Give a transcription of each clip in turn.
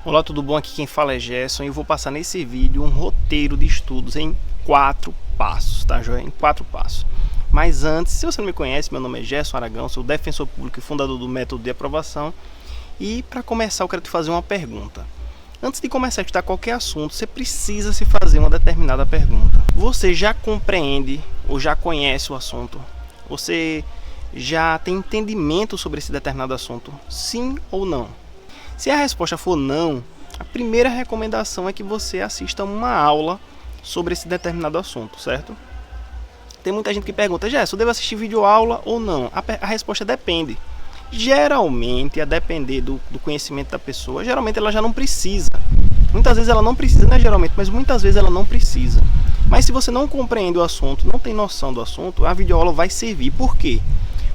Olá, tudo bom? Aqui quem fala é Gerson e eu vou passar nesse vídeo um roteiro de estudos em 4 passos, tá joia? Em 4 passos. Mas antes, se você não me conhece, meu nome é Gerson Aragão, sou defensor público e fundador do Método de Aprovação. E para começar eu quero te fazer uma pergunta. Antes de começar a estudar qualquer assunto, você precisa se fazer uma determinada pergunta. Você já compreende ou já conhece o assunto? Você já tem entendimento sobre esse determinado assunto? Sim ou não? Se a resposta for não, a primeira recomendação é que você assista uma aula sobre esse determinado assunto, certo? Tem muita gente que pergunta, Gerson, eu devo assistir videoaula ou não? A resposta depende. Geralmente, a depender do conhecimento da pessoa, geralmente ela já não precisa. Muitas vezes ela não precisa, não é geralmente, mas muitas vezes ela não precisa. Mas se você não compreende o assunto, não tem noção do assunto, a videoaula vai servir. Por quê?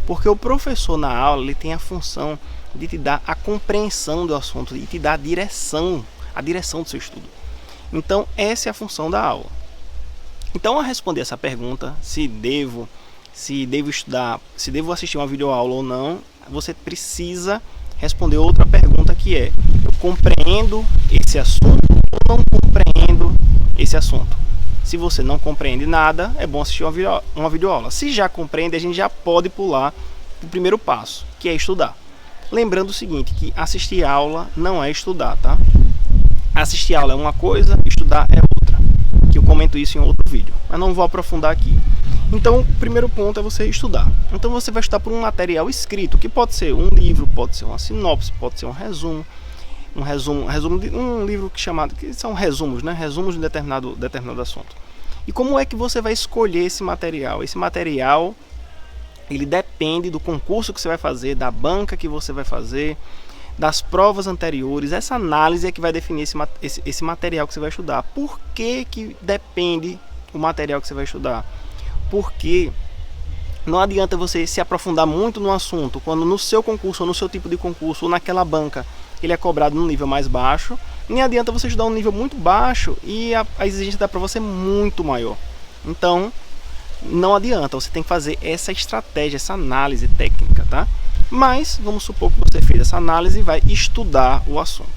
Porque o professor na aula ele tem a função de te dar a compreensão do assunto e te dar a direção do seu estudo. Então, essa é a função da aula. Então, a responder essa pergunta, se devo estudar, se devo assistir uma videoaula ou não, você precisa responder outra pergunta que é: eu compreendo esse assunto ou não compreendo esse assunto? Se você não compreende nada, é bom assistir uma videoaula. Se já compreende, a gente já pode pular para o primeiro passo, que é estudar. Lembrando o seguinte, que assistir aula não é estudar, tá? Assistir aula é uma coisa, estudar é outra. Que eu comento isso em outro vídeo, mas não vou aprofundar aqui. Então, o primeiro ponto é você estudar. Então, você vai estudar por um material escrito, que pode ser um livro, pode ser uma sinopse, pode ser um resumo de um livro que são resumos, né? Resumos de determinado assunto. E como é que você vai escolher esse material? Esse material ele depende do concurso que você vai fazer, da banca que você vai fazer, das provas anteriores. Essa análise é que vai definir esse material que você vai estudar. Por que depende o material que você vai estudar? Porque não adianta você se aprofundar muito no assunto quando no seu concurso, ou no seu tipo de concurso, ou naquela banca, ele é cobrado num nível mais baixo. Nem adianta você estudar um nível muito baixo e a exigência da prova ser muito maior. Então, não adianta, você tem que fazer essa estratégia, essa análise técnica, tá? Mas, vamos supor que você fez essa análise e vai estudar o assunto.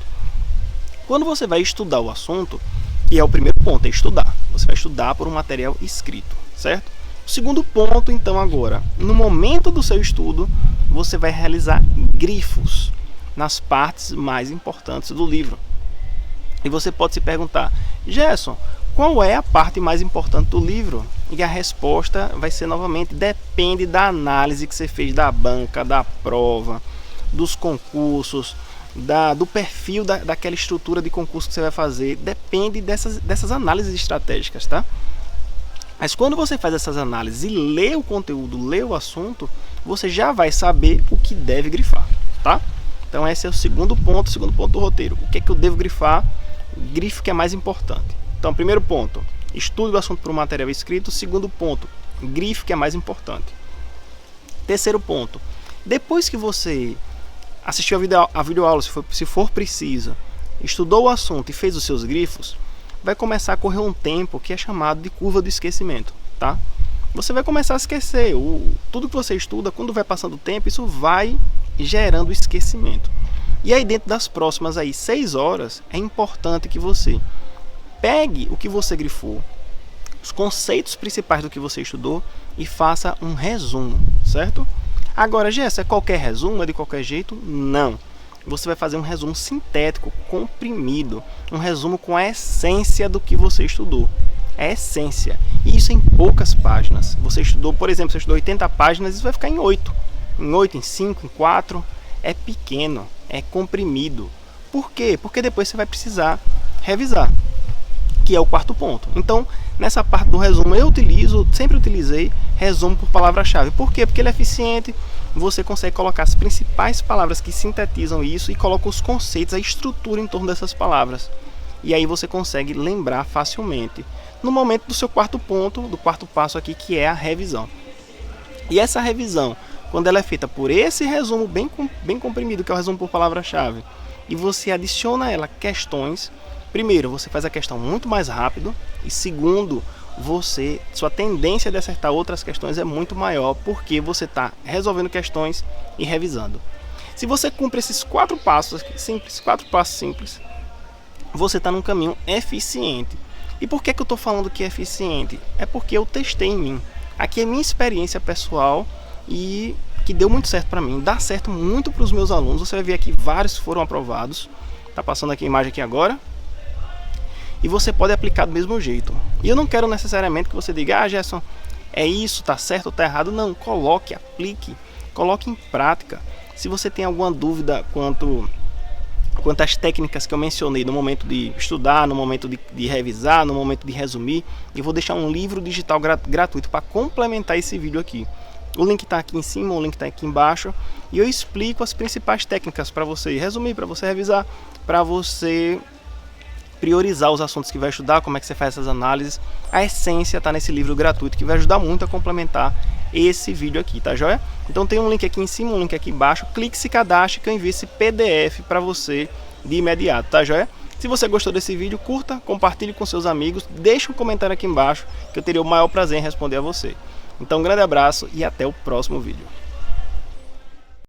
Quando você vai estudar o assunto, e é o primeiro ponto, é estudar. Você vai estudar por um material escrito, certo? O segundo ponto, então, agora, no momento do seu estudo, você vai realizar grifos nas partes mais importantes do livro. E você pode se perguntar, Gerson, qual é a parte mais importante do livro? E a resposta vai ser novamente, depende da análise que você fez da banca, da prova, dos concursos, do perfil daquela estrutura de concurso que você vai fazer. Depende dessas análises estratégicas, tá? Mas quando você faz essas análises e lê o conteúdo, lê o assunto, você já vai saber o que deve grifar, tá? Então esse é o segundo ponto do roteiro. O que é que eu devo grifar? Grife que é mais importante. Então, primeiro ponto, estude o assunto por um material escrito. Segundo ponto, grife que é mais importante. Terceiro ponto, depois que você assistiu a videoaula, se for preciso, estudou o assunto e fez os seus grifos, vai começar a correr um tempo que é chamado de curva do esquecimento, tá? Você vai começar a esquecer. Tudo que você estuda, quando vai passando o tempo, isso vai gerando esquecimento. E aí, dentro das próximas 6 horas, é importante que você pegue o que você grifou, os conceitos principais do que você estudou e faça um resumo, certo? Agora, Gerson, é qualquer resumo? É de qualquer jeito? Não. Você vai fazer um resumo sintético, comprimido, um resumo com a essência do que você estudou. A essência. E isso em poucas páginas. Você estudou, por exemplo, você estudou 80 páginas, isso vai ficar em 8. Em 8, em 5, em 4. É pequeno, é comprimido. Por quê? Porque depois você vai precisar revisar, que é o quarto ponto. Então, nessa parte do resumo, sempre utilizei resumo por palavra-chave. Por quê? Porque ele é eficiente, você consegue colocar as principais palavras que sintetizam isso e coloca os conceitos, a estrutura em torno dessas palavras. E aí você consegue lembrar facilmente. No momento do seu quarto ponto, do quarto passo aqui, que é a revisão. E essa revisão, quando ela é feita por esse resumo bem comprimido, que é o resumo por palavra-chave, e você adiciona a ela questões. Primeiro, você faz a questão muito mais rápido. E segundo, sua tendência de acertar outras questões é muito maior, porque você está resolvendo questões e revisando. Se você cumpre esses 4 passos simples, você está num caminho eficiente. E por que eu estou falando que é eficiente? É porque eu testei em mim. Aqui é minha experiência pessoal e que deu muito certo para mim. Dá certo muito para os meus alunos. Você vai ver aqui vários foram aprovados. Tá passando aqui a imagem aqui agora. E você pode aplicar do mesmo jeito. E eu não quero necessariamente que você diga: ah, Gerson, é isso, tá certo ou tá errado. Não, coloque, aplique, coloque em prática. Se você tem alguma dúvida quanto às técnicas que eu mencionei no momento de estudar, no momento de revisar, no momento de resumir, eu vou deixar um livro digital gratuito para complementar esse vídeo aqui. O link está aqui em cima, o link está aqui embaixo, e eu explico as principais técnicas para você resumir, para você revisar, para você priorizar os assuntos que vai estudar, como é que você faz essas análises. A essência está nesse livro gratuito que vai ajudar muito a complementar esse vídeo aqui, tá joia? Então tem um link aqui em cima, um link aqui embaixo, clique, se cadastre que eu envio esse PDF para você de imediato, tá joia? Se você gostou desse vídeo, curta, compartilhe com seus amigos, deixe um comentário aqui embaixo que eu teria o maior prazer em responder a você. Então um grande abraço e até o próximo vídeo.